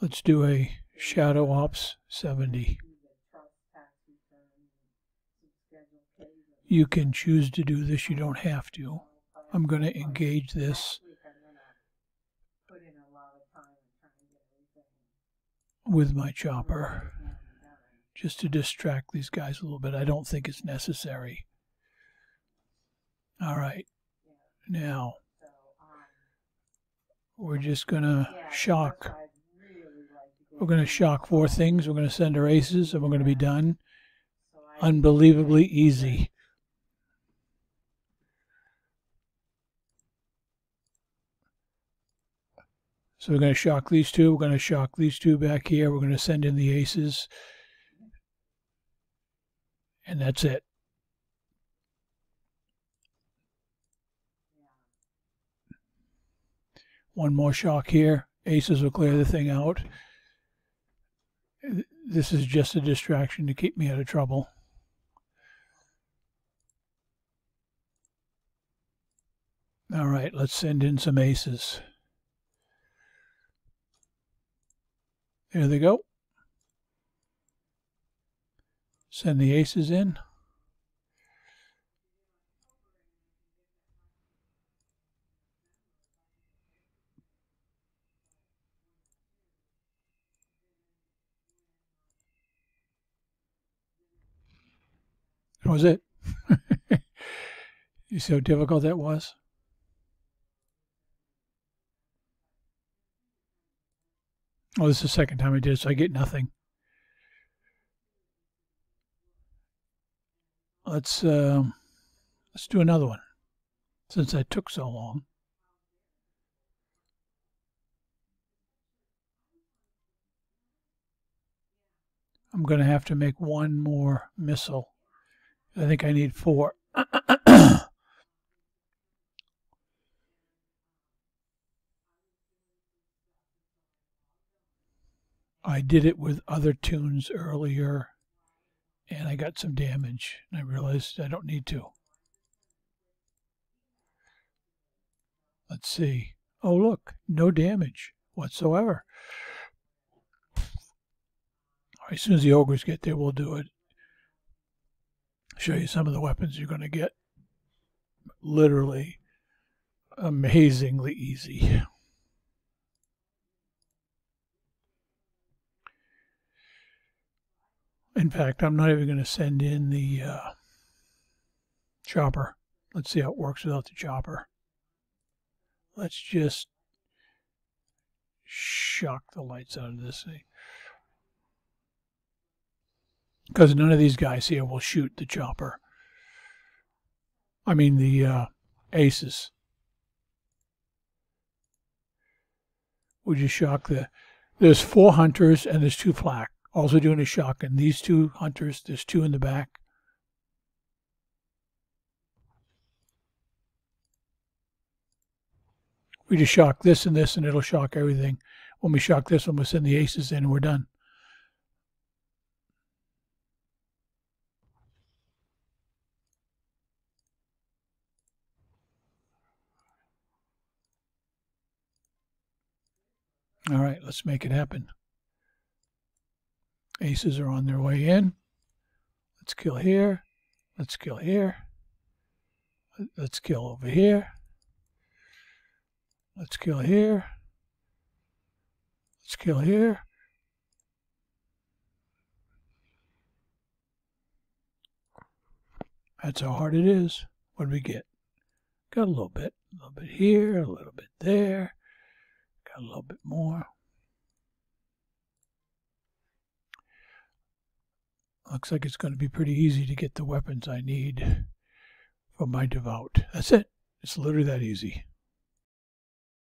Let's do a Shadow Ops 70. You can choose to do this, you don't have to. I'm going to engage this with my chopper just to distract these guys a little bit. I don't think it's necessary. All right, now we're just going to shock. We're going to shock 4 things. We're going to send our aces and we're going to be done. Unbelievably easy. So we're going to shock these 2. We're going to shock these 2 back here. We're going to send in the aces. And that's it. One more shock here. Aces will clear the thing out. This is just a distraction to keep me out of trouble. All right, let's send in some aces. There they go. Send the aces in. That was it. You see how difficult that was? Oh, this is the second time I did it, so I get nothing. Let's do another one, since that took so long. I'm going to have to make one more missile. I think I need 4. I did it with other tunes earlier, and I got some damage, and I realized I don't need to. Let's see. Oh, look, no damage whatsoever. All right, as soon as the ogres get there, we'll do it. Show you some of the weapons you're going to get. Literally amazingly easy. In fact, I'm not even going to send in the chopper. Let's see how it works without the chopper. Let's just shock the lights out of this thing. Because none of these guys here will shoot the chopper. I mean the aces. We just shock the... There's 4 hunters and there's 2 flak. Also doing a shock, and these 2 hunters, there's 2 in the back. We just shock this and this, and it'll shock everything. When we shock this one, we'll send the aces in, and we're done. All right, let's make it happen. Aces are on their way in. Let's kill here. Let's kill here. Let's kill over here. Let's kill here. Let's kill here. That's how hard it is. What do we get? Got a little bit here, a little bit there. Got a little bit more. Looks like it's going to be pretty easy to get the weapons I need for my devout. That's it. It's literally that easy.